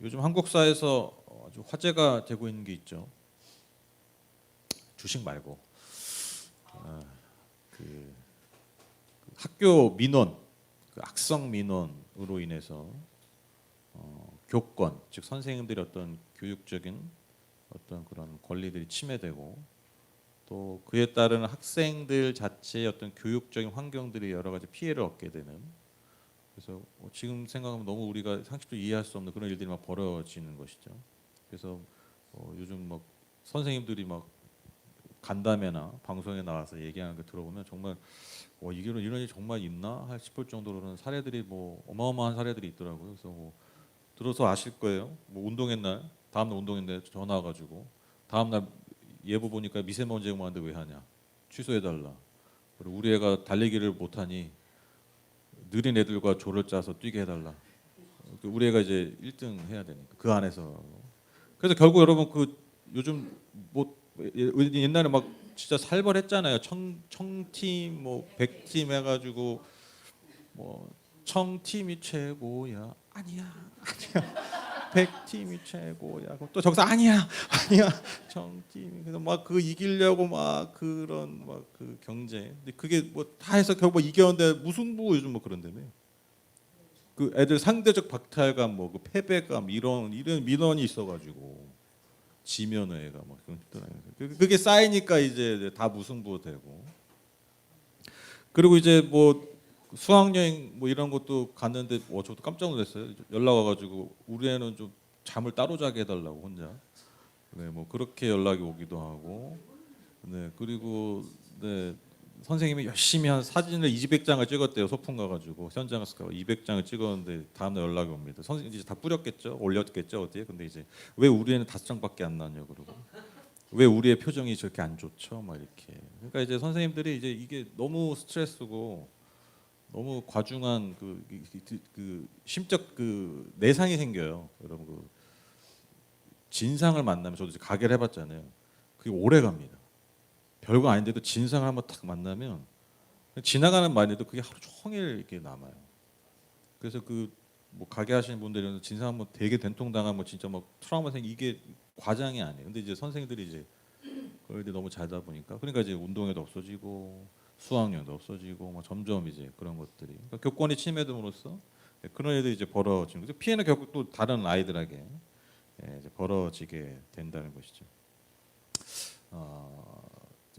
요즘 한국 사회에서 아주 화제가 되고 있는 게 있죠. 주식 말고 그 학교 민원, 그 악성 민원으로 인해서 교권, 즉 선생님들의 어떤 교육적인 어떤 그런 권리들이 침해되고 또 그에 따른 학생들 자체의 어떤 교육적인 환경들이 여러 가지 피해를 얻게 되는, 그래서 지금 생각하면 너무 우리가 상식적으로 이해할 수 없는 그런 일들이 막 벌어지는 것이죠. 그래서 요즘 막 선생님들이 막 간담회나 방송에 나와서 얘기하는 거 들어보면 정말 이런 일이 정말 있나 싶을 정도로는 사례들이 뭐 어마어마한 사례들이 있더라고요. 그래서 뭐 들어서 아실 거예요. 뭐 운동회 날, 다음날 운동회인데 전화 와가지고 다음날 예보 보니까 미세먼지 공부하는데 왜 하냐, 취소해달라. 그리고 우리 애가 달리기를 못하니 느린 애들과 조를 짜서 뛰게 해달라. 우리 애가 이제 1등 해야 되니까 그 안에서. 그래서 결국 여러분 그 요즘 뭐 옛날에 막 진짜 살벌했잖아요. 청팀 뭐 100팀 해가지고 뭐 청팀이 최고야, 아니야 아니야 100팀이 최고야, 그럼 또 저기서 아니야 아니야 청팀이. 그래서 막 그 이기려고 막 그런 막 그 경제, 근데 그게 뭐 다 해서 결국 이겼는데 무승부 요즘 뭐 그런다며. 그 애들 상대적 박탈감, 뭐 그 패배감, 이런 민원이 있어가지고 지면 애가 막 그런 있더라고요. 그게 쌓이니까 이제 다 무승부 되고. 그리고 이제 뭐 수학여행 뭐 이런 것도 갔는데 저도 깜짝 놀랐어요. 연락 와가지고 우리 애는 좀 잠을 따로 자게 해달라고 혼자. 네, 뭐 그렇게 연락이 오기도 하고. 네, 그리고 네, 선생님이 열심히 한 사진을 200장을 찍었대요. 소풍 가가지고 현장 가서 200장을 찍었는데 다음날 연락이 옵니다. 선생님 이제 다 뿌렸겠죠, 올렸겠죠 어디에. 근데 이제 왜 우리 애는 5장밖에 안 나냐 그러고, 왜 우리의 표정이 저렇게 안 좋죠, 막 이렇게. 그러니까 이제 선생님들이 이제 이게 너무 스트레스고 너무 과중한 그 심적 그 내상이 생겨요. 여러분 그 진상을 만나면, 저도 이제 가게를 해봤잖아요. 그게 오래 갑니다. 별거 아닌데도 진상을 한번 탁 만나면 지나가는 말에도 그게 하루 종일 이렇게 남아요. 그래서 그 뭐 가게 하시는 분들은 진상 한번 되게 된통당하면 진짜 막 트라우마 생기, 이게 과장이 아니에요. 근데 이제 선생님들이 이제 그걸 너무 잘다 보니까, 그러니까 이제 운동회도 없어지고 수학여행도 없어지고 뭐 점점 이제 그런 것들이, 그러니까 교권이 침해됨으로써 그런 일들이 이제 벌어지는 거죠. 피해는 결국 또 다른 아이들에게 이제 벌어지게 된다는 것이죠.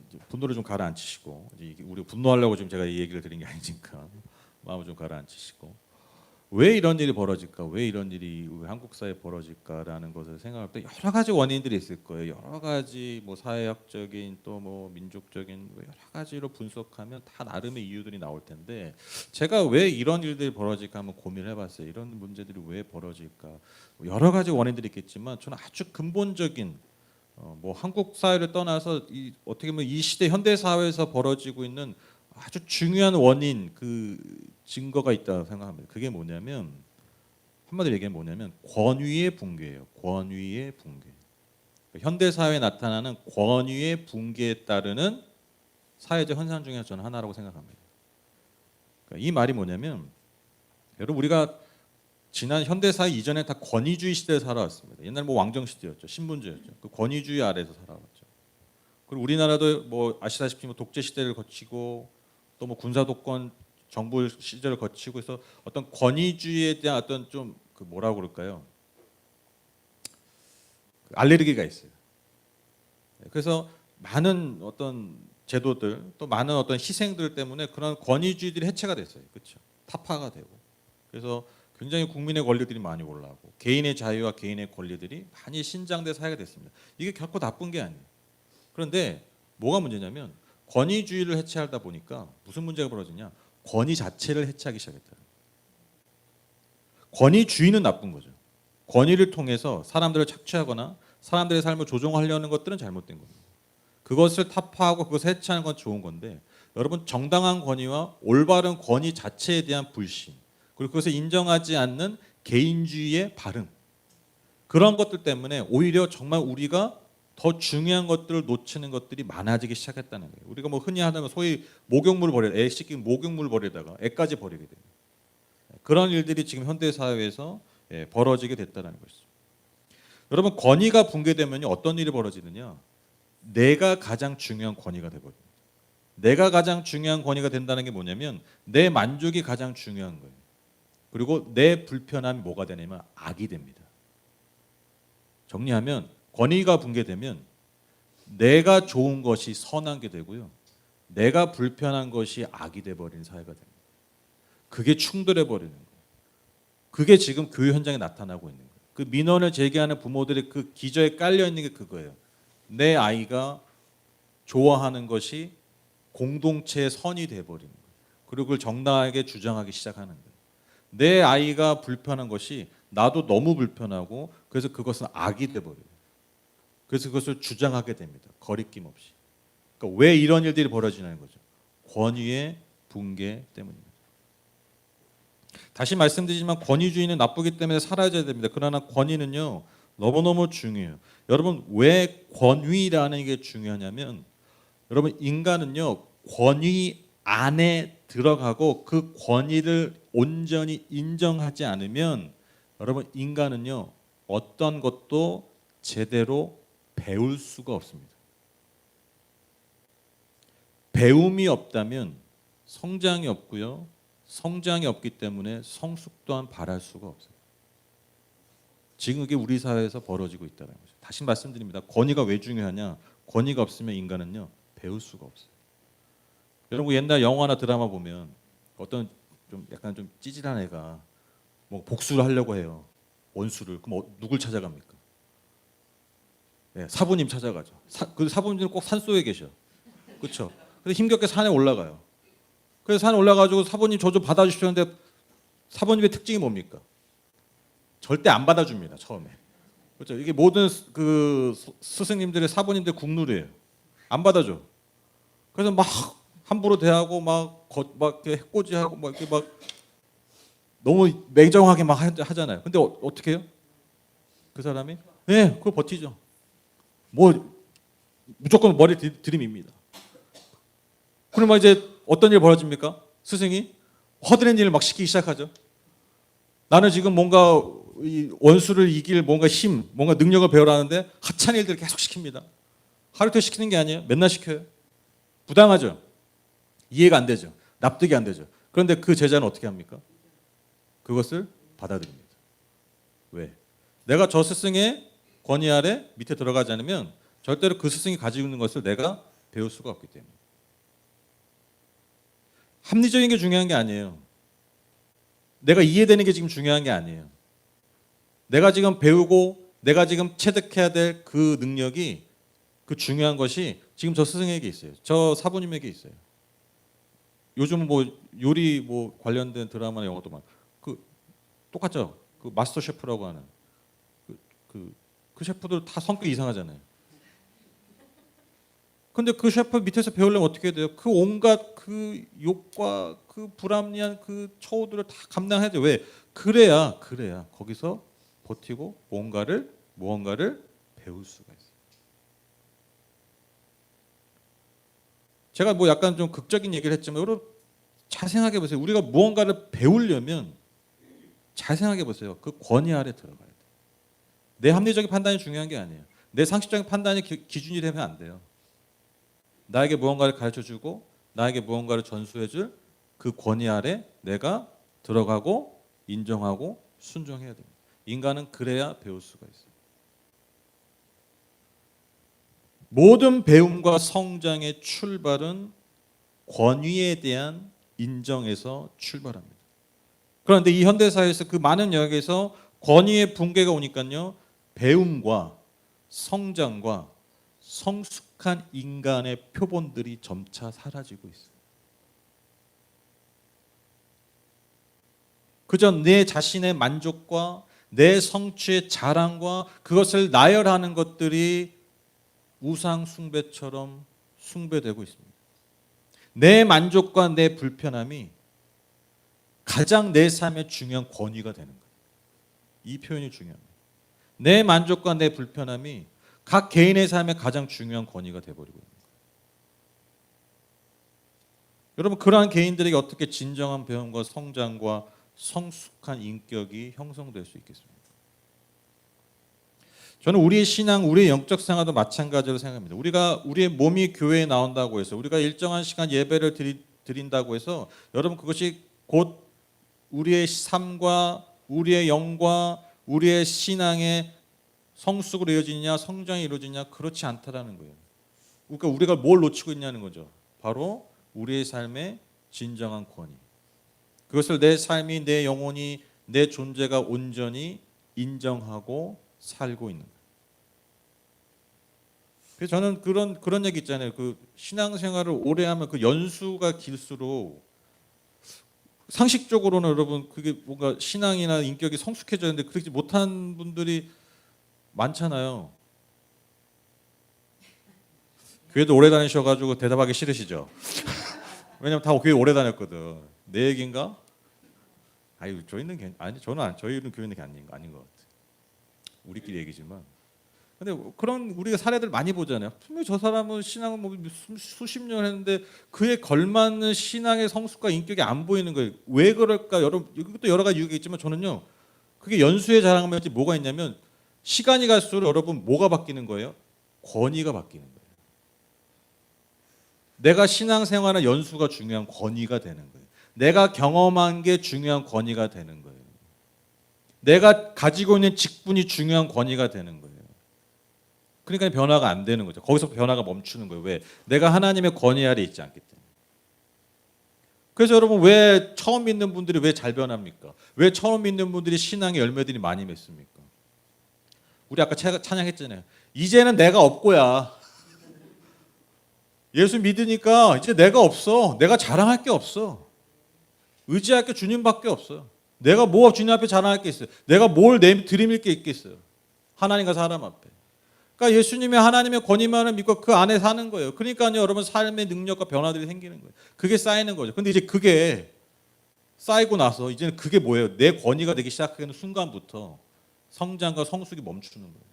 이제 분노를 좀 가라앉히시고, 이제 우리 분노하려고 지금 제가 이 얘기를 드린 게 아니니까 마음을 좀 가라앉히시고, 왜 이런 일이 벌어질까, 왜 이런 일이 우리 한국 사회에 벌어질까라는 것을 생각할 때 여러 가지 원인들이 있을 거예요. 여러 가지 뭐 사회학적인 또 뭐 민족적인 여러 가지로 분석하면 다 나름의 이유들이 나올 텐데, 제가 왜 이런 일들이 벌어질까 한번 고민을 해봤어요. 이런 문제들이 왜 벌어질까, 여러 가지 원인들이 있겠지만 저는 아주 근본적인 뭐 한국 사회를 떠나서 어떻게 보면 이 시대 현대 사회에서 벌어지고 있는 아주 중요한 원인, 그 증거가 있다고 생각합니다. 그게 뭐냐면, 한마디로 얘기하면 뭐냐면 권위의 붕괴예요. 권위의 붕괴. 현대 사회에 나타나는 권위의 붕괴에 따르는 사회적 현상 중에 저는 하나라고 생각합니다. 그러니까 이 말이 뭐냐면, 여러분 우리가 지난 현대 사회 이전에 다 권위주의 시대에 살아왔습니다. 옛날 뭐 왕정 시대였죠, 신분제였죠. 그 권위주의 아래에서 살아왔죠. 그리고 우리나라도 뭐 아시다시피 뭐 독재 시대를 거치고 또 뭐 군사 독권 정부 시절을 거치고 해서 어떤 권위주의에 대한 어떤 좀 그 뭐라고 그럴까요? 그 알레르기가 있어요. 그래서 많은 어떤 제도들, 또 많은 어떤 희생들 때문에 그런 권위주의들이 해체가 됐어요. 그렇죠? 타파가 되고. 그래서 굉장히 국민의 권리들이 많이 올라가고 개인의 자유와 개인의 권리들이 많이 신장된 사회가 됐습니다. 이게 결코 나쁜 게 아니에요. 그런데 뭐가 문제냐면, 권위주의를 해체하다 보니까 무슨 문제가 벌어지냐? 권위 자체를 해체하기 시작했다. 권위주의는 나쁜 거죠. 권위를 통해서 사람들을 착취하거나 사람들의 삶을 조종하려는 것들은 잘못된 겁니다. 그것을 타파하고 그것을 해체하는 건 좋은 건데, 여러분 정당한 권위와 올바른 권위 자체에 대한 불신, 그리고 그것을 인정하지 않는 개인주의의 발흥, 그런 것들 때문에 오히려 정말 우리가 더 중요한 것들을 놓치는 것들이 많아지기 시작했다는 거예요. 우리가 뭐 흔히 하는 소위 목욕물 버리다, 애 씻긴 목욕물 버리다가 애까지 버리게 돼요. 그런 일들이 지금 현대 사회에서 벌어지게 됐다는 것이죠. 여러분 권위가 붕괴되면 어떤 일이 벌어지느냐? 내가 가장 중요한 권위가 돼버립니다. 내가 가장 중요한 권위가 된다는 게 뭐냐면 내 만족이 가장 중요한 거예요. 그리고 내 불편함이 뭐가 되냐면 악이 됩니다. 정리하면 권위가 붕괴되면 내가 좋은 것이 선한 게 되고요. 내가 불편한 것이 악이 돼버리는 사회가 됩니다. 그게 충돌해 버리는 거예요. 그게 지금 교회 현장에 나타나고 있는 거예요. 그 민원을 제기하는 부모들의 그 기저에 깔려 있는 게 그거예요. 내 아이가 좋아하는 것이 공동체의 선이 돼버리는 거예요. 그리고 그걸 정당하게 주장하기 시작하는 거예요. 내 아이가 불편한 것이 나도 너무 불편하고 그래서 그것은 악이 돼버려요. 그래서 그것을 주장하게 됩니다. 거리낌 없이. 그러니까 왜 이런 일들이 벌어지는 거죠? 권위의 붕괴 때문입니다. 다시 말씀드리지만 권위주의는 나쁘기 때문에 사라져야 됩니다. 그러나 권위는요 너무너무 중요해요. 여러분 왜 권위라는 게 중요하냐면 여러분 인간은요 권위 안에 들어가고 그 권위를 온전히 인정하지 않으면 여러분 인간은요 어떤 것도 제대로 배울 수가 없습니다. 배움이 없다면 성장이 없고요. 성장이 없기 때문에 성숙 또한 바랄 수가 없어요. 지금 이게 우리 사회에서 벌어지고 있다는 거죠. 다시 말씀드립니다. 권위가 왜 중요하냐? 권위가 없으면 인간은요 배울 수가 없어요. 여러분 옛날 영화나 드라마 보면 어떤 좀 약간 좀 찌질한 애가 뭐 복수를 하려고 해요. 원수를. 그럼 누굴 찾아갑니까? 네, 사부님 찾아가죠. 그 사부님들은 꼭 산속에 계셔. 그렇죠? 그래서 힘겹게 산에 올라가요. 그래서 산에 올라가지고 사부님 저 좀 받아주십시오 하는데 사부님의 특징이 뭡니까? 절대 안 받아줍니다. 처음에. 그렇죠? 이게 모든 그 스승님들의 사부님들 국룰이에요. 안 받아줘. 그래서 막 함부로 대하고 막 해코지하고 막 이렇게 막 너무 매정하게 막 하잖아요. 근데 어떻게 해요? 그 사람이? 네, 그걸 버티죠. 뭐 무조건 머리 들이밉니다. 그러면 이제 어떤 일이 벌어집니까? 스승이 허드렛 일을 막 시키기 시작하죠. 나는 지금 뭔가 이 원수를 이길 뭔가 힘, 뭔가 능력을 배우라는데 하찮은 일들을 계속 시킵니다. 하루 이틀 시키는 게 아니에요. 맨날 시켜요. 부당하죠. 이해가 안 되죠. 납득이 안 되죠. 그런데 그 제자는 어떻게 합니까? 그것을 받아들입니다. 왜? 내가 저 스승의 권위 아래 밑에 들어가지 않으면 절대로 그 스승이 가지고 있는 것을 내가 배울 수가 없기 때문에. 합리적인 게 중요한 게 아니에요. 내가 이해되는 게 지금 중요한 게 아니에요. 내가 지금 배우고 내가 지금 체득해야 될 그 능력이 그 중요한 것이 지금 저 스승에게 있어요. 저 사부님에게 있어요. 요즘 뭐 요리 뭐 관련된 드라마나 영화도 많고 그 똑같죠. 그 마스터 셰프라고 하는 그 셰프들 다 성격이 이상하잖아요. 근데 그 셰프 밑에서 배우려면 어떻게 해야 돼요? 그 온갖 그 욕과 그 불합리한 그 처우들을 다 감당해야 돼요. 왜? 그래야 거기서 버티고 무언가를 배울 수가 있어요. 제가 뭐 약간 좀 극적인 얘기를 했지만 여러분 잘 생각해 보세요. 우리가 무언가를 배우려면 잘 생각해 보세요. 그 권위 아래 들어가야 돼요. 내 합리적인 판단이 중요한 게 아니에요. 내 상식적인 판단이 기준이 되면 안 돼요. 나에게 무언가를 가르쳐주고 나에게 무언가를 전수해줄 그 권위 아래 내가 들어가고 인정하고 순종해야 됩니다. 인간은 그래야 배울 수가 있어요. 모든 배움과 성장의 출발은 권위에 대한 인정에서 출발합니다. 그런데 이 현대사회에서 그 많은 영역에서 권위의 붕괴가 오니까요. 배움과 성장과 성숙한 인간의 표본들이 점차 사라지고 있어요. 그저 내 자신의 만족과 내 성취의 자랑과 그것을 나열하는 것들이 우상 숭배처럼 숭배되고 있습니다. 내 만족과 내 불편함이 가장 내 삶의 중요한 권위가 되는 거예요. 이 표현이 중요합니다. 내 만족과 내 불편함이 각 개인의 삶에 가장 중요한 권위가 되어버리고 있는 거예요. 여러분 그러한 개인들에게 어떻게 진정한 배움과 성장과 성숙한 인격이 형성될 수 있겠습니까? 저는 우리의 신앙, 우리의 영적 생활도 마찬가지로 생각합니다. 우리의 몸이 교회에 나온다고 해서 우리가 일정한 시간 예배를 드린다고 해서 여러분 그것이 곧 우리의 삶과 우리의 영과 우리의 신앙의 성숙으로 이어지냐 성장이 이루어지냐 그렇지 않다라는 거예요. 그러니까 우리가 뭘 놓치고 있냐는 거죠. 바로 우리의 삶의 진정한 권위. 그것을 내 삶이 내 영혼이 내 존재가 온전히 인정하고 살고 있는 거예요. 그래서 저는 그런 얘기 있잖아요. 그 신앙생활을 오래 하면 그 연수가 길수록 상식적으로는 여러분 그게 뭔가 신앙이나 인격이 성숙해졌는데 그렇지 못한 분들이 많잖아요. 교회도 오래 다니셔가지고 대답하기 싫으시죠? 왜냐면 다 교회 오래 다녔거든. 내 얘기인가? 아니 저희는 아니 저희는 교회는 아닌 것 같아. 우리끼리 얘기지만. 근데 그런 우리가 사례들 많이 보잖아요. 분명히 저 사람은 신앙을 뭐 수십 년 했는데 그에 걸맞는 신앙의 성숙과 인격이 안 보이는 거예요. 왜 그럴까? 이것도 여러 가지 이유가 있지만 저는요. 그게 연수의 자랑이지 뭐가 있냐면 시간이 갈수록 여러분 뭐가 바뀌는 거예요? 권위가 바뀌는 거예요. 내가 신앙생활의 연수가 중요한 권위가 되는 거예요. 내가 경험한 게 중요한 권위가 되는 거예요. 내가 가지고 있는 직분이 중요한 권위가 되는 거예요. 그러니까 변화가 안 되는 거죠. 거기서 변화가 멈추는 거예요. 왜? 내가 하나님의 권위 아래 있지 않기 때문에. 그래서 여러분 왜 처음 믿는 분들이 왜 잘 변합니까? 왜 처음 믿는 분들이 신앙의 열매들이 많이 맺습니까? 우리 아까 찬양했잖아요. 이제는 내가 없고야. 예수 믿으니까 이제 내가 없어. 내가 자랑할 게 없어. 의지할 게 주님밖에 없어요. 내가 뭐 주님 앞에 자랑할 게 있어요. 내가 뭘 드릴 게 있겠어요. 하나님과 사람 앞에. 그러니까 예수님의 하나님의 권위만을 믿고 그 안에 사는 거예요. 그러니까요, 여러분 삶의 능력과 변화들이 생기는 거예요. 그게 쌓이는 거죠. 근데 이제 그게 쌓이고 나서 이제는 그게 뭐예요? 내 권위가 되기 시작하는 순간부터 성장과 성숙이 멈추는 거예요.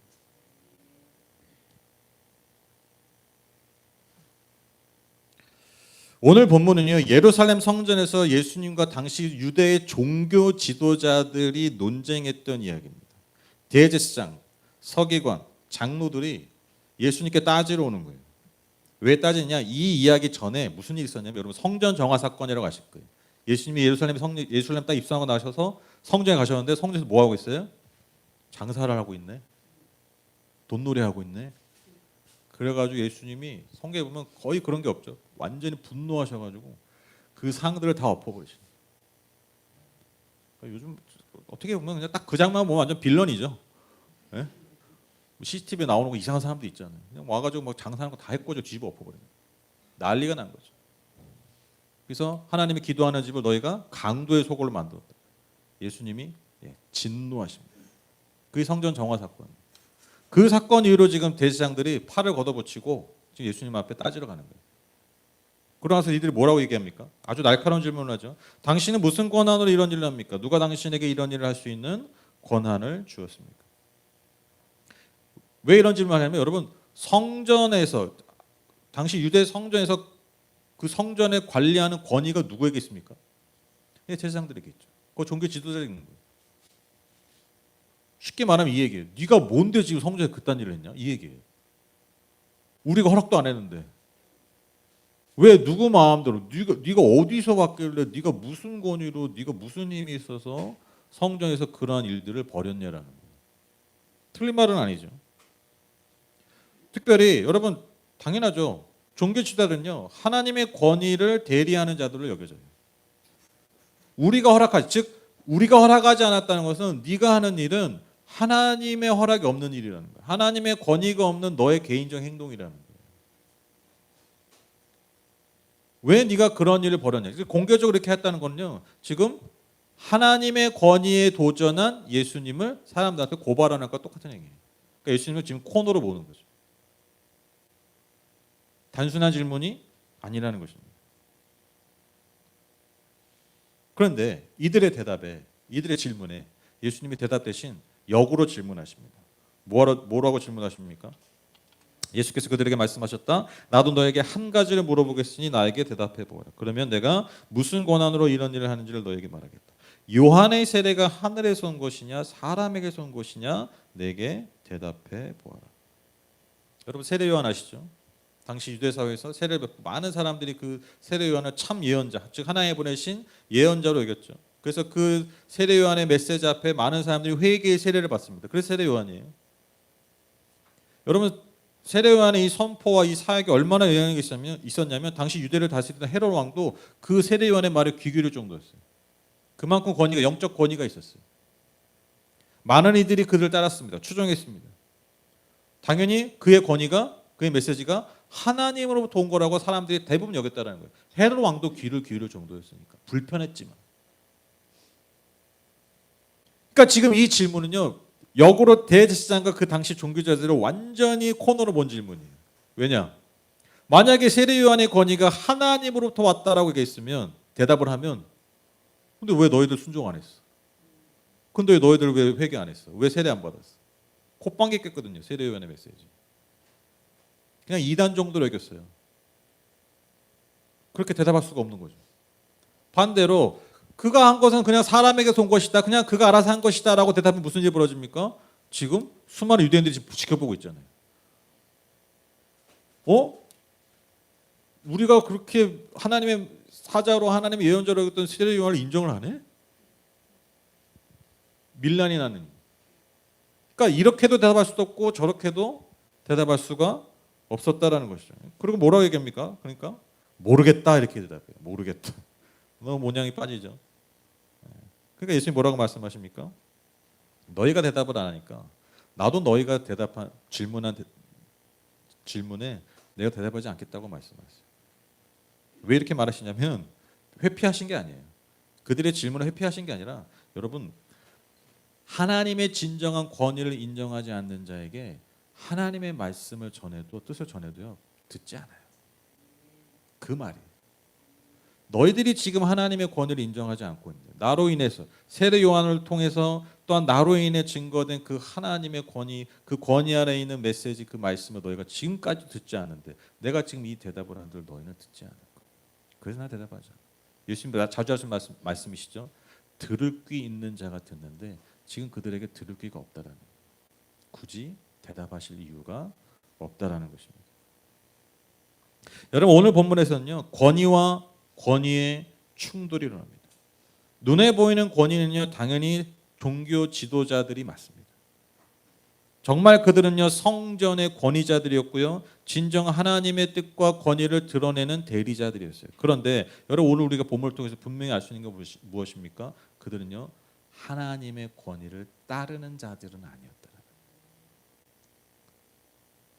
오늘 본문은요, 예루살렘 성전에서 예수님과 당시 유대의 종교 지도자들이 논쟁했던 이야기입니다. 대제사장, 서기관, 장로들이 예수님께 따지러 오는 거예요. 왜 따지냐? 이 이야기 전에 무슨 일이 있었냐면 여러분 성전 정화 사건이라고 아실 거예요. 예수님이 예루살렘 딱 입성하고 나셔서 성전에 가셨는데 성전에서 뭐 하고 있어요? 장사를 하고 있네. 돈놀이 하고 있네. 그래가지고 예수님이 성경에 보면 거의 그런 게 없죠. 완전히 분노하셔가지고 그 상들을 다 엎어버리시죠. 그러니까 요즘 어떻게 보면 그냥 딱 그 장면 보면 완전 빌런이죠. 네? CCTV에 나오는 거 이상한 사람도 있잖아요. 그냥 와가지고 막 장사하는 거 다 해코지 뒤집어 엎어버리는 난리가 난 거죠. 그래서 하나님이 기도하는 집을 너희가 강도의 소굴로 만들었다. 예수님이 진노하십니다. 그게 성전 정화 사건. 그 사건 이후로 지금 대제사장들이 팔을 걷어붙이고 지금 예수님 앞에 따지러 가는 거예요. 그러나서 이들이 뭐라고 얘기합니까? 아주 날카로운 질문을 하죠. 당신은 무슨 권한으로 이런 일을 합니까? 누가 당신에게 이런 일을 할 수 있는 권한을 주었습니까? 왜 이런 질문을 하냐면 여러분 성전에서 당시 유대 성전에서 그 성전에 관리하는 권위가 누구에게 있습니까? 제사장들에게 있죠. 그 종교 지도자에게 있는 거예요. 쉽게 말하면 이 얘기예요. 네가 뭔데 지금 성전에 그딴 일을 했냐? 이 얘기예요. 우리가 허락도 안 했는데 왜 누구 마음대로 네가 어디서 왔길래 네가 무슨 권위로 네가 무슨 힘이 있어서 성전에서 그러한 일들을 벌였냐라는 거예요. 틀린 말은 아니죠. 특별히 여러분 당연하죠. 종교 지도자들은요 하나님의 권위를 대리하는 자들을 여겨져요. 우리가 허락하지 않았다는 것은 네가 하는 일은 하나님의 허락이 없는 일이라는 거예요. 하나님의 권위가 없는 너의 개인적 행동이라는 거예요. 왜 네가 그런 일을 벌였냐? 공개적으로 이렇게 했다는 건요. 지금 하나님의 권위에 도전한 예수님을 사람들한테 고발하는 것과 똑같은 얘기예요. 그러니까 예수님을 지금 코너로 보는 거죠. 단순한 질문이 아니라는 것입니다. 그런데 이들의 질문에 예수님이 대답 대신 역으로 질문하십니다. 뭐라고 질문하십니까? 예수께서 그들에게 말씀하셨다. 나도 너에게 한 가지를 물어보겠으니 나에게 대답해 보아라. 그러면 내가 무슨 권한으로 이런 일을 하는지를 너에게 말하겠다. 요한의 세례가 하늘에서 온 것이냐 사람에게서 온 것이냐 내게 대답해 보아라. 여러분 세례 요한 아시죠? 당시 유대 사회에서 세례를 받고 많은 사람들이 그 세례 요한을 참 예언자, 즉 하나님이 보내신 예언자로 여겼죠. 그래서 그 세례 요한의 메시지 앞에 많은 사람들이 회개의 세례를 받습니다. 그래서 세례 요한이에요. 여러분 세례 요한의 이 선포와 이 사역이 얼마나 영향이 있었냐면 당시 유대를 다스리던 헤롯 왕도 그 세례 요한의 말에 귀 기울일 정도였어요. 그만큼 권위가 영적 권위가 있었어요. 많은 이들이 그를 따랐습니다. 추종했습니다. 당연히 그의 권위가 그의 메시지가 하나님으로부터 온 거라고 사람들이 대부분 여겼다는 거예요. 헤롯 왕도 귀를 기울일 정도였으니까 불편했지만. 그러니까 지금 이 질문은요. 역으로 대제사장과 그 당시 종교자들을 완전히 코너로 본 질문이에요. 왜냐? 만약에 세례 요한의 권위가 하나님으로부터 왔다라고 얘기했으면 대답을 하면 근데 왜 너희들 순종 안 했어? 근데 왜 너희들 왜 회개 안 했어? 왜 세례 안 받았어? 콧방귀 꼈거든요. 세례 요한의 메시지. 그냥 2단 정도로 여겼어요. 그렇게 대답할 수가 없는 거죠. 반대로 그가 한 것은 그냥 사람에게서 온 것이다. 그냥 그가 알아서 한 것이다 라고 대답하면 무슨 일이 벌어집니까? 지금 수많은 유대인들이 지금 지켜보고 있잖아요. 우리가 그렇게 하나님의 사자로 하나님의 예언자로 했던 세례 요한을 인정을 안 해? 밀란이 나는. 그러니까 이렇게도 대답할 수도 없고 저렇게도 대답할 수가 없었다라는 것이죠. 그리고 뭐라고 얘기합니까? 그러니까 모르겠다 이렇게 대답해요. 모르겠다. 너무 모양이 빠지죠. 그러니까 예수님 뭐라고 말씀하십니까? 너희가 대답을 안 하니까 나도 너희가 대답한 질문한 질문에 내가 대답하지 않겠다고 말씀하세요. 왜 이렇게 말하시냐면 회피하신 게 아니에요. 그들의 질문을 회피하신 게 아니라 여러분 하나님의 진정한 권위를 인정하지 않는 자에게 하나님의 말씀을 전해도 뜻을 전해도요 듣지 않아요. 그 말이에요. 너희들이 지금 하나님의 권위를 인정하지 않고 있는데 나로 인해서 세례 요한을 통해서 또한 나로 인해 증거된 그 하나님의 권위 그 권위 아래 있는 메시지 그 말씀을 너희가 지금까지 듣지 않은데 내가 지금 이 대답을 한들 너희는 듣지 않을 거야. 그래서 나 대답하자. 예수님 자주 하신 말씀이시죠. 들을 귀 있는 자가 듣는데 지금 그들에게 들을 귀가 없다라는 거예요. 굳이 대답하실 이유가 없다라는 것입니다. 여러분 오늘 본문에서는요 권위와 권위의 충돌이 일어납니다. 눈에 보이는 권위는요 당연히 종교 지도자들이 맞습니다. 정말 그들은요 성전의 권위자들이었고요 진정 하나님의 뜻과 권위를 드러내는 대리자들이었어요. 그런데 여러분 오늘 우리가 본문을 통해서 분명히 알 수 있는 건 무엇입니까? 그들은요 하나님의 권위를 따르는 자들은 아니었다.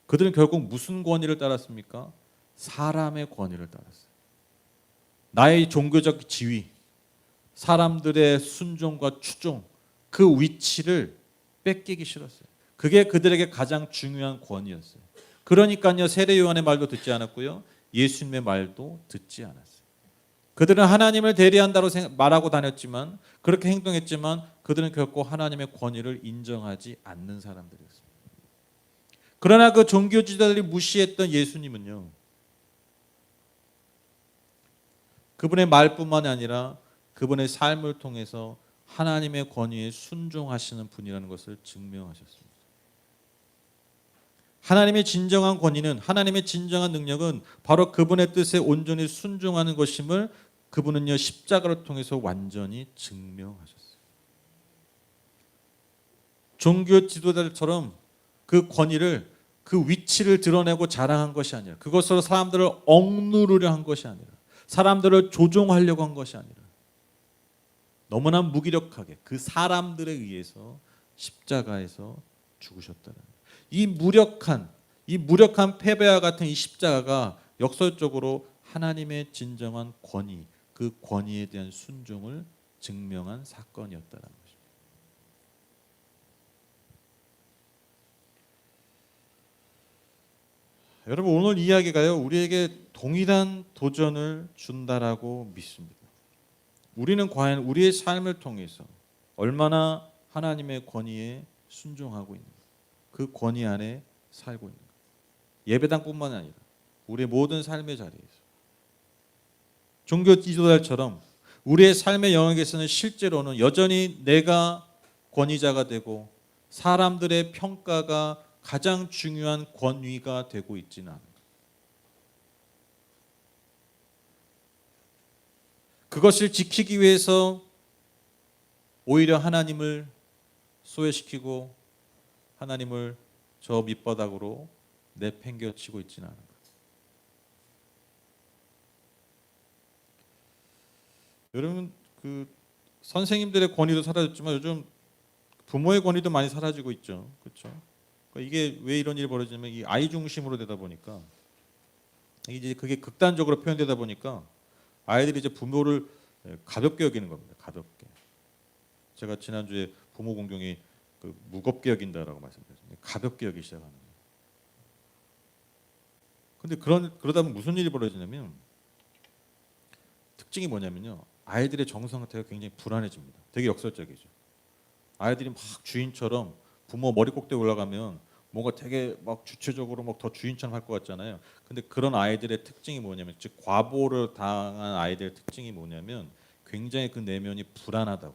그들은 결국 무슨 권위를 따랐습니까? 사람의 권위를 따랐어요. 나의 종교적 지위, 사람들의 순종과 추종, 그 위치를 뺏기기 싫었어요. 그게 그들에게 가장 중요한 권위였어요. 그러니까요 세례 요한의 말도 듣지 않았고요 예수님의 말도 듣지 않았어요. 그들은 하나님을 대리한다고 말하고 다녔지만 그렇게 행동했지만 그들은 결코 하나님의 권위를 인정하지 않는 사람들이었습니다. 그러나 그 종교 지도자들이 무시했던 예수님은요 그분의 말뿐만 아니라 그분의 삶을 통해서 하나님의 권위에 순종하시는 분이라는 것을 증명하셨습니다. 하나님의 진정한 권위는 하나님의 진정한 능력은 바로 그분의 뜻에 온전히 순종하는 것임을 그분은요 십자가를 통해서 완전히 증명하셨어요. 종교 지도자들처럼 그 권위를 그 위치를 드러내고 자랑한 것이 아니라 그것으로 사람들을 억누르려 한 것이 아니라 사람들을 조종하려고 한 것이 아니라 너무나 무기력하게 그 사람들에 의해서 십자가에서 죽으셨다는 이 무력한 패배와 같은 이 십자가가 역설적으로 하나님의 진정한 권위 그 권위에 대한 순종을 증명한 사건이었다는 것입니다. 여러분 오늘 이야기가요 우리에게 동일한 도전을 준다라고 믿습니다. 우리는 과연 우리의 삶을 통해서 얼마나 하나님의 권위에 순종하고 있는가, 그 권위 안에 살고 있는가. 예배당뿐만 아니라 우리의 모든 삶의 자리에서 종교 지도자처럼 우리의 삶의 영역에서는 실제로는 여전히 내가 권위자가 되고 사람들의 평가가 가장 중요한 권위가 되고 있지는 않아요. 그것을 지키기 위해서 오히려 하나님을 소외시키고 하나님을 저 밑바닥으로 내팽겨치고 있지는 않아요. 여러분, 그 선생님들의 권위도 사라졌지만 요즘 부모의 권위도 많이 사라지고 있죠. 그렇죠? 그러니까 이게 왜 이런 일이 벌어지냐면 이 아이 중심으로 되다 보니까 이제 그게 극단적으로 표현되다 보니까 아이들이 이제 부모를 가볍게 여기는 겁니다. 가볍게. 제가 지난주에 부모 공경이 그 무겁게 여긴다라고 말씀드렸습니다. 가볍게 여기기 시작하는 거예요. 근데 그러다 보면 무슨 일이 벌어지냐면 특징이 뭐냐면요. 아이들의 정서 상태가 굉장히 불안해집니다. 되게 역설적이죠. 아이들이 막 주인처럼 부모 머리 꼭대기 올라가면 뭔가 되게 막 주체적으로 막 더 주인처럼 할 것 같잖아요. 근데 그런 아이들의 특징이 뭐냐면, 즉 과보를 당한 아이들의 특징이 뭐냐면 굉장히 그 내면이 불안하다고.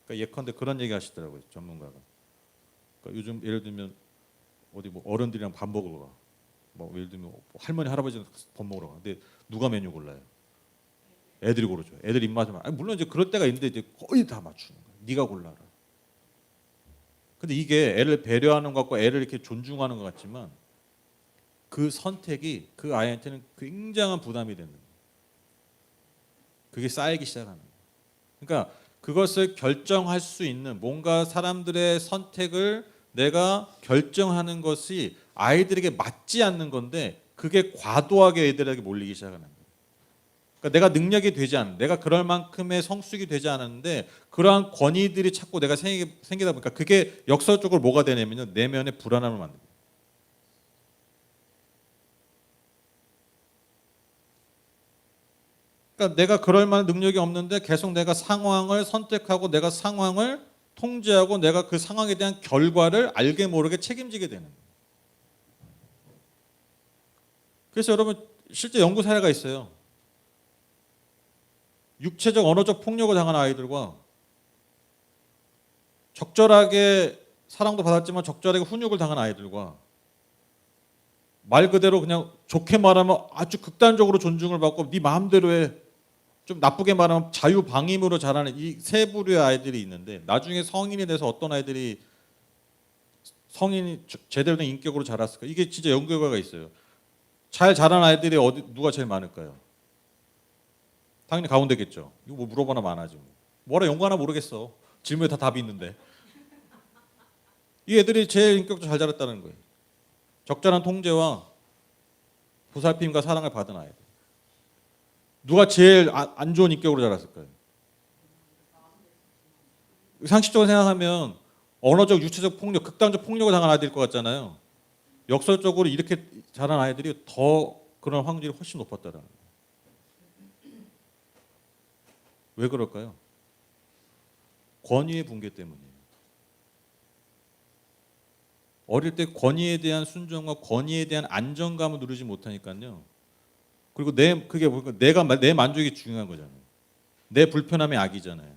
그러니까 예컨대 그런 얘기 하시더라고요, 전문가가. 그러니까 요즘 예를 들면 어디 뭐 어른들이랑 밥 먹으러 가. 뭐 예를 들면 할머니 할아버지랑 밥 먹으러 가. 근데 누가 메뉴 골라요? 애들이 고르죠. 애들 입맛에 맞. 물론 이제 그럴 때가 있는데 이제 거의 다 맞추는 거야. 네가 골라라. 근데 이게 애를 배려하는 것 같고 애를 이렇게 존중하는 것 같지만 그 선택이 그 아이한테는 굉장한 부담이 되는 거예요. 그게 쌓이기 시작하는 거예요. 그러니까 그것을 결정할 수 있는 뭔가 사람들의 선택을 내가 결정하는 것이 아이들에게 맞지 않는 건데 그게 과도하게 애들에게 몰리기 시작하는 거예요. 그러니까 내가 능력이 되지 않은, 내가 그럴 만큼의 성숙이 되지 않았는데 그러한 권위들이 자꾸 내가 생기다 보니까 그게 역설적으로 뭐가 되냐면요, 내면의 불안함을 만듭니다. 그러니까 내가 그럴 만한 능력이 없는데 계속 내가 상황을 선택하고 내가 상황을 통제하고 내가 그 상황에 대한 결과를 알게 모르게 책임지게 되는 거예요. 그래서 여러분 실제 연구 사례가 있어요. 육체적 언어적 폭력을 당한 아이들과 적절하게 사랑도 받았지만 적절하게 훈육을 당한 아이들과 말 그대로 그냥 좋게 말하면 아주 극단적으로 존중을 받고 네 마음대로 해, 좀 나쁘게 말하면 자유방임으로 자라는 이 세 부류의 아이들이 있는데 나중에 성인이 돼서 어떤 아이들이 성인이 제대로 된 인격으로 자랐을까? 이게 진짜 연구 결과가 있어요. 잘 자란 아이들이 누가 제일 많을까요? 당연히 가운데겠죠. 이거 뭐 물어보나 마나지. 뭐라 연구하나 모르겠어. 질문에 다 답이 있는데. 이 애들이 제일 인격도 잘 자랐다는 거예요. 적절한 통제와 보살핌과 사랑을 받은 아이들. 누가 제일 안 좋은 인격으로 자랐을까요? 상식적으로 생각하면 언어적, 육체적 폭력, 극단적 폭력을 당한 아이들일 것 같잖아요. 역설적으로 이렇게 자란 아이들이 더 그런 확률이 훨씬 높았다라는 거예요. 왜 그럴까요? 권위의 붕괴 때문이에요. 어릴 때 권위에 대한 순종과 권위에 대한 안정감을 누리지 못하니까요. 그리고 그게 내 만족이 중요한 거잖아요. 내 불편함이 악이잖아요.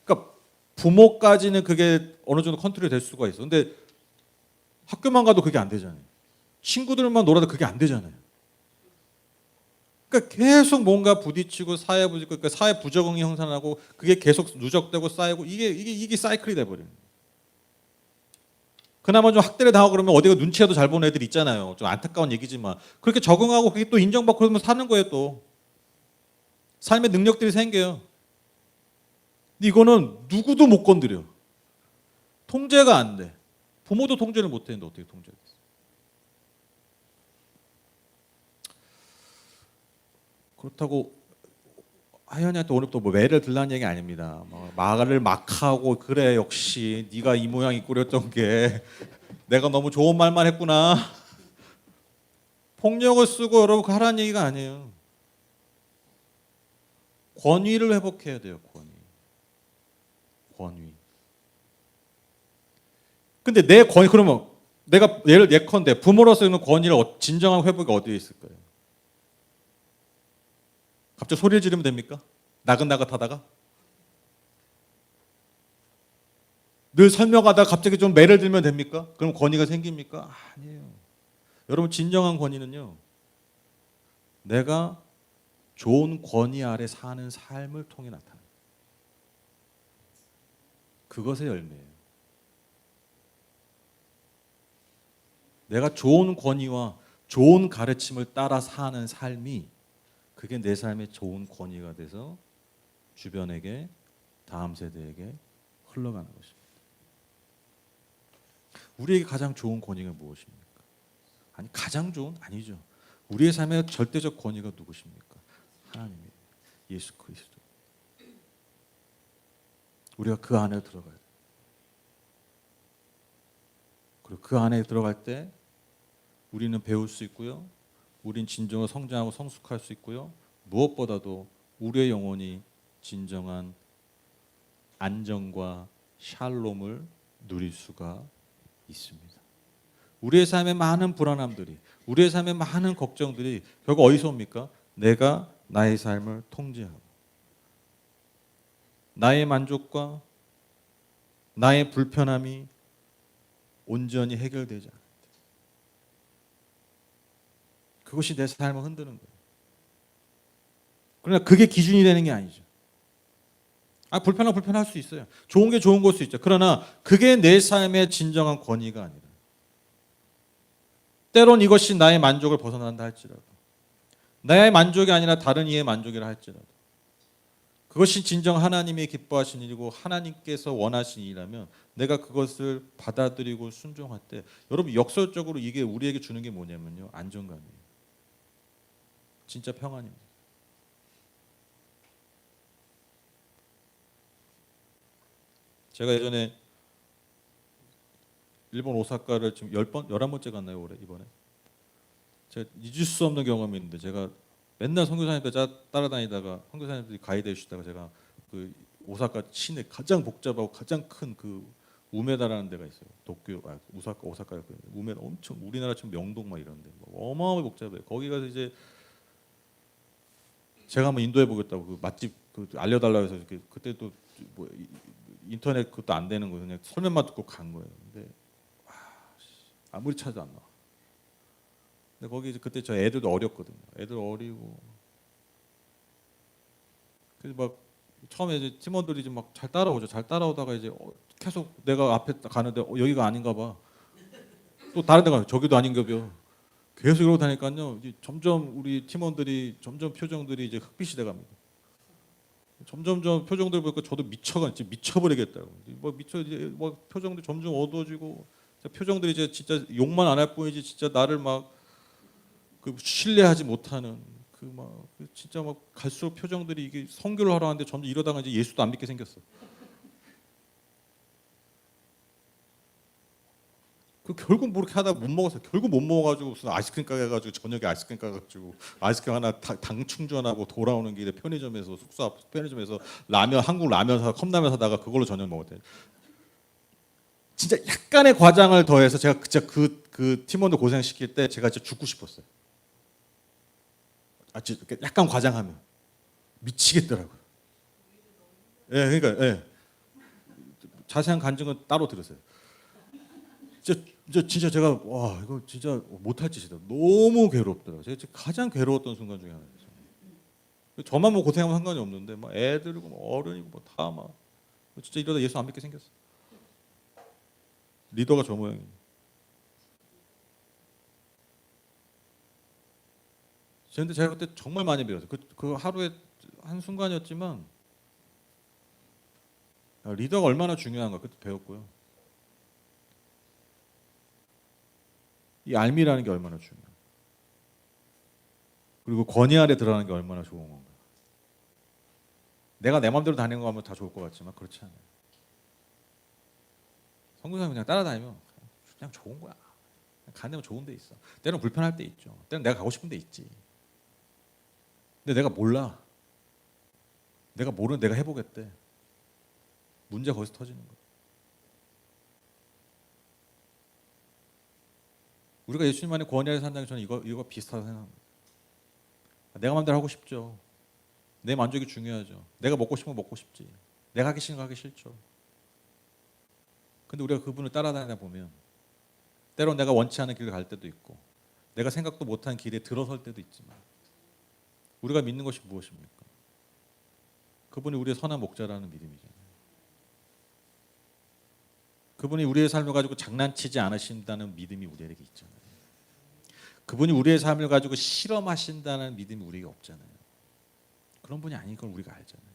그러니까 부모까지는 그게 어느 정도 컨트롤이 될 수가 있어. 근데 학교만 가도 그게 안 되잖아요. 친구들만 놀아도 그게 안 되잖아요. 그러니까 계속 뭔가 부딪히고 그러니까 사회 부적응이 형성하고 그게 계속 누적되고 쌓이고 이게 사이클이 돼버려요. 그나마 좀 학대를 당하고 그러면 어디가 눈치라도 잘 보는 애들 있잖아요. 좀 안타까운 얘기지만 그렇게 적응하고 그게 또 인정받고 그러면 사는 거예요. 또 삶의 능력들이 생겨요. 근데 이거는 누구도 못 건드려. 통제가 안 돼. 부모도 통제를 못 했는데 어떻게 통제가 됐어? 그렇다고 하연이한테 오늘부터 뭐 매를 들라는 얘기 아닙니다. 말을 막 하고 그래 역시 네가 이 모양이 꾸렸던 게 내가 너무 좋은 말만 했구나. 폭력을 쓰고 여러분 하라는 얘기가 아니에요. 권위를 회복해야 돼요. 권위. 근데 내 권위 그러면 내가 예컨대 부모로서 있는 권위를 진정한 회복이 어디에 있을까요? 갑자기 소리를 지르면 됩니까? 나긋나긋하다가? 늘 설명하다가 갑자기 좀 매를 들면 됩니까? 그럼 권위가 생깁니까? 아니에요. 여러분 진정한 권위는요. 내가 좋은 권위 아래 사는 삶을 통해 나타나요. 그것의 열매예요. 내가 좋은 권위와 좋은 가르침을 따라 사는 삶이 그게 내 삶의 좋은 권위가 돼서 주변에게 다음 세대에게 흘러가는 것입니다. 우리에게 가장 좋은 권위가 무엇입니까? 아니 가장 좋은 아니죠. 우리의 삶의 절대적 권위가 누구십니까? 하나님이에요. 예수 그리스도. 우리가 그 안에 들어가야 돼요. 그리고 그 안에 들어갈 때 우리는 배울 수 있고요. 우린 진정으로 성장하고 성숙할 수 있고요. 무엇보다도 우리의 영혼이 진정한 안정과 샬롬을 누릴 수가 있습니다. 우리의 삶의 많은 불안함들이, 우리의 삶의 많은 걱정들이 결국 어디서 옵니까? 내가 나의 삶을 통제하고 나의 만족과 나의 불편함이 온전히 해결되지 않을 때 그것이 내 삶을 흔드는 거예요. 그러나 그게 기준이 되는 게 아니죠. 불편할 수 있어요. 좋은 게 좋은 걸 수 있죠. 그러나 그게 내 삶의 진정한 권위가 아니라 때론 이것이 나의 만족을 벗어난다 할지라도 나의 만족이 아니라 다른 이의 만족이라 할지라도 그것이 진정 하나님이 기뻐하신 일이고 하나님께서 원하신 일이라면 내가 그것을 받아들이고 순종할 때 여러분 역설적으로 이게 우리에게 주는 게 뭐냐면요. 안정감이에요. 진짜 평안입니다. 제가 예전에 일본 오사카를 지금 11번째 갔나요, 올해 이번에. 제가 잊을 수 없는 경험이 있는데 제가 맨날 선교사님들 따라다니다가 선교사님들이 가이드 해주시다가 제가 그 오사카 시내 가장 복잡하고 가장 큰 그 우메다라는 데가 있어요. 도쿄 오사카 우메다 엄청 우리나라처럼 명동 막 이런데 어마어마하게 복잡해요. 거기 가서 이제 제가 한번 인도해 보겠다고 그 맛집 알려달라고 해서 그때 또 뭐 인터넷 그것도 안 되는 거 그냥 설명만 듣고 간 거예요. 근데 아무리 찾아도 안 나와. 근데 거기 이제 그때 저 애들도 어렸거든요. 애들 어리고 그래서 막 처음에 이제 팀원들이 이제 막 잘 따라오죠. 잘 따라오다가 이제 계속 내가 앞에 가는데 여기가 아닌가 봐. 또 다른 데 가요. 저기도 아닌가 봐요. 계속 이러고 다니까요. 이제 점점 우리 팀원들이 점점 표정들이 이제 흑빛이 돼갑니다. 점점점 표정들 보니까 저도 미쳐버리겠다고. 뭐 표정들이 점점 어두워지고 표정들이 이제 진짜 욕만 안 할 뿐이지 진짜 나를 막 그 신뢰하지 못하는 진짜 막 갈수록 표정들이 이게 선교를 하러 하는데 점점 이러다가 이제 예수도 안 믿게 생겼어. 그 결국 뭐 이렇게 하다가 못 먹어서 결국 못 먹어가지고 무슨 아이스크림 가게 가지고 저녁에 아이스크림 가가지고 아이스크림 하나 당 충전하고 돌아오는 길에 편의점에서 숙소 앞 편의점에서 한국 라면 컵라면 사다가 그걸로 저녁 먹었대요. 진짜 약간의 과장을 더해서 제가 진짜 그 팀원들 고생시킬 때 제가 진짜 죽고 싶었어요. 약간 과장하면 미치겠더라고요. 예, 그러니까 예. 자세한 간증은 따로 들으세요. 진짜 제가 와 이거 진짜 못할 짓이다. 너무 괴롭더라고요. 제가 가장 괴로웠던 순간 중에 하나였어요. 저만 뭐 고생하면 상관이 없는데 막 애들이고 뭐 어른이고 뭐 다 막 진짜 이러다 예수 안 믿게 생겼어. 리더가 저 모양이에요. 그런데 제가 그때 정말 많이 배웠어요. 그 하루에 한 순간이었지만 리더가 얼마나 중요한가 그때 배웠고요. 이 알미라는 게 얼마나 중요해요. 그리고 권위 아래 들어가는 게 얼마나 좋은 건가. 내가 내 마음대로 다니는 거 하면 다 좋을 것 같지만 그렇지 않아요. 선교사님 그냥 따라다니면 그냥 좋은 거야. 가는 데면 좋은 데 있어. 때로는 불편할 때 있죠. 때로는 내가 가고 싶은 데 있지. 근데 내가 몰라. 내가 모르는 내가 해보겠대. 문제가 거기서 터지는 거야. 우리가 예수님 안에 권위 아래 산다는 게 저는 이거 비슷하다고 생각합니다. 내가 마음대로 하고 싶죠. 내 만족이 중요하죠. 내가 먹고 싶은 거 먹고 싶지. 내가 하기 싫은 거 하기 싫죠. 근데 우리가 그분을 따라다니다 보면 때론 내가 원치 않은 길을 갈 때도 있고 내가 생각도 못한 길에 들어설 때도 있지만 우리가 믿는 것이 무엇입니까? 그분이 우리의 선한 목자라는 믿음이잖아요. 그분이 우리의 삶을 가지고 장난치지 않으신다는 믿음이 우리에게 있잖아요. 그분이 우리의 삶을 가지고 실험하신다는 믿음이 우리에게 없잖아요. 그런 분이 아닌 걸 우리가 알잖아요.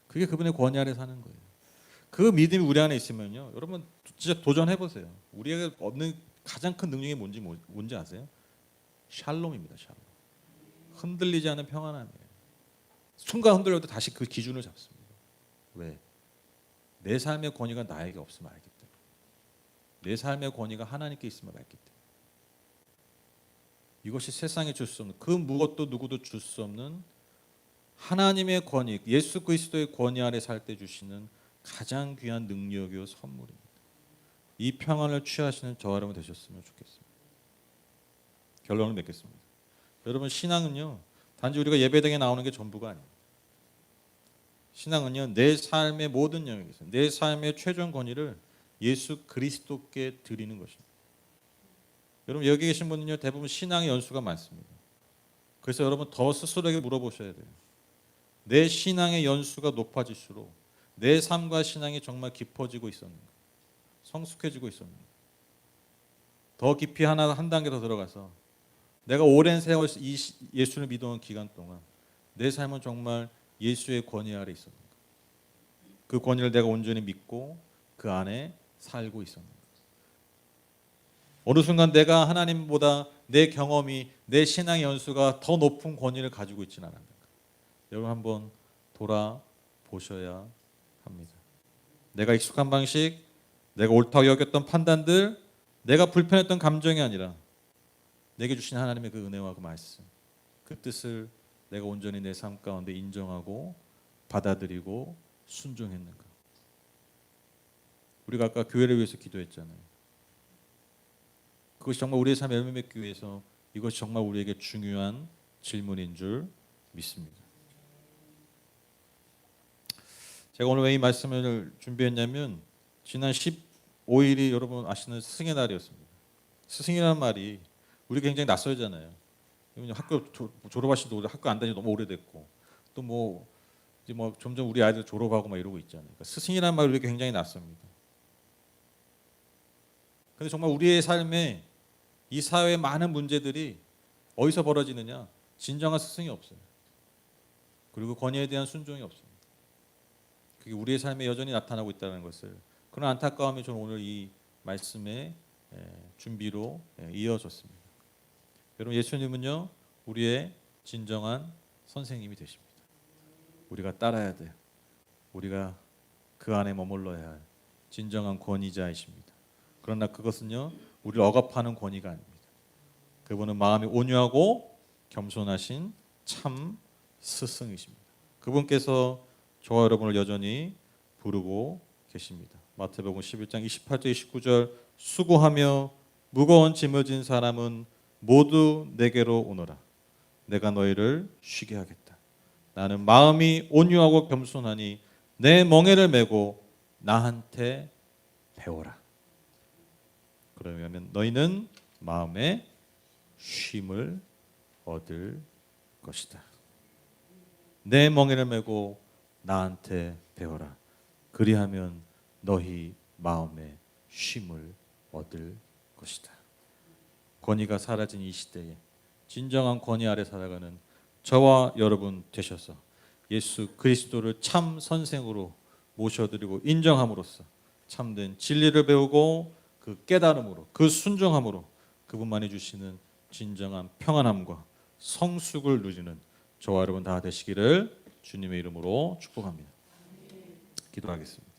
그게 그분의 권위 아래 사는 거예요. 그 믿음이 우리 안에 있으면요, 여러분 진짜 도전해 보세요. 우리에게 얻는 가장 큰 능력이 뭔지 아세요? 샬롬입니다. 샬롬. 흔들리지 않는 평안함이에요. 순간 흔들려도 다시 그 기준을 잡습니다. 왜? 내 삶의 권위가 나에게 없으면 알기 때문에. 내 삶의 권위가 하나님께 있으면 알기 때문에. 이것이 세상에 줄 수 없는, 그 무엇도 누구도 줄 수 없는 하나님의 권위, 예수 그리스도의 권위 아래 살 때 주시는 가장 귀한 능력이요 선물입니다. 이 평안을 취하시는 저와 여러분 되셨으면 좋겠습니다. 결론을 맺겠습니다. 여러분, 신앙은요 단지 우리가 예배당에 나오는 게 전부가 아닙니다. 신앙은요 내 삶의 모든 영역에서 내 삶의 최종 권위를 예수 그리스도께 드리는 것입니다. 여러분, 여기 계신 분은요 대부분 신앙의 연수가 많습니다. 그래서 여러분 더 스스로에게 물어보셔야 돼요. 내 신앙의 연수가 높아질수록 내 삶과 신앙이 정말 깊어지고 있었는가, 성숙해지고 있었는가, 더 깊이 한 단계 더 들어가서 내가 오랜 세월 예수를 믿어온 기간 동안 내 삶은 정말 예수의 권위 아래 있었는가, 그 권위를 내가 온전히 믿고 그 안에 살고 있었는가, 어느 순간 내가 하나님보다 내 경험이, 내 신앙의 연수가 더 높은 권위를 가지고 있지는 않았는가. 여러분 한번 돌아보셔야 합니다. 내가 익숙한 방식, 내가 옳다고 여겼던 판단들, 내가 불편했던 감정이 아니라 내게 주신 하나님의 그 은혜와 그 말씀, 그 뜻을 내가 온전히 내 삶 가운데 인정하고 받아들이고 순종했는가. 우리가 아까 교회를 위해서 기도했잖아요. 그것이 정말 우리의 삶에 열매 맺기 위해서 이것이 정말 우리에게 중요한 질문인 줄 믿습니다. 제가 오늘 왜 이 말씀을 준비했냐면 지난 15일이 여러분 아시는 스승의 날이었습니다. 스승이라는 말이 우리 굉장히 낯설잖아요. 학교 졸업하신 지 학교 안 다니 너무 오래됐고 또 뭐 이제 뭐 점점 우리 아이들 졸업하고 막 이러고 있잖아요. 그러니까 스승이라는 말이 우리에게 굉장히 낯섭니다. 근데 정말 우리의 삶에 이 사회의 많은 문제들이 어디서 벌어지느냐? 진정한 스승이 없어요. 그리고 권위에 대한 순종이 없습니다. 그게 우리의 삶에 여전히 나타나고 있다는 것을, 그런 안타까움이 저는 오늘 이 말씀의 준비로 이어졌습니다. 여러분, 예수님은요 우리의 진정한 선생님이 되십니다. 우리가 따라야 돼요. 우리가 그 안에 머물러야 할 진정한 권위자이십니다. 그러나 그것은요 우리를 억압하는 권위가 아닙니다. 그분은 마음이 온유하고 겸손하신 참 스승이십니다. 그분께서 저와 여러분을 여전히 부르고 계십니다. 마태복음 11장 28절 29절 수고하며 무거운 짐을 진 사람은 모두 내게로 오너라. 내가 너희를 쉬게 하겠다. 나는 마음이 온유하고 겸손하니 내 멍에를 메고 나한테 배워라. 그러면 너희는 마음에 쉼을 얻을 것이다. 내 멍에를 메고 나한테 배워라. 그리하면 너희 마음에 쉼을 얻을 것이다. 권위가 사라진 이 시대에 진정한 권위 아래 살아가는 저와 여러분 되셔서 예수 그리스도를 참 선생으로 모셔드리고 인정함으로써 참된 진리를 배우고 그 깨달음으로, 그 순종함으로 그분만이 주시는 진정한 평안함과 성숙을 누리는 저와 여러분 다 되시기를 주님의 이름으로 축복합니다. 기도하겠습니다.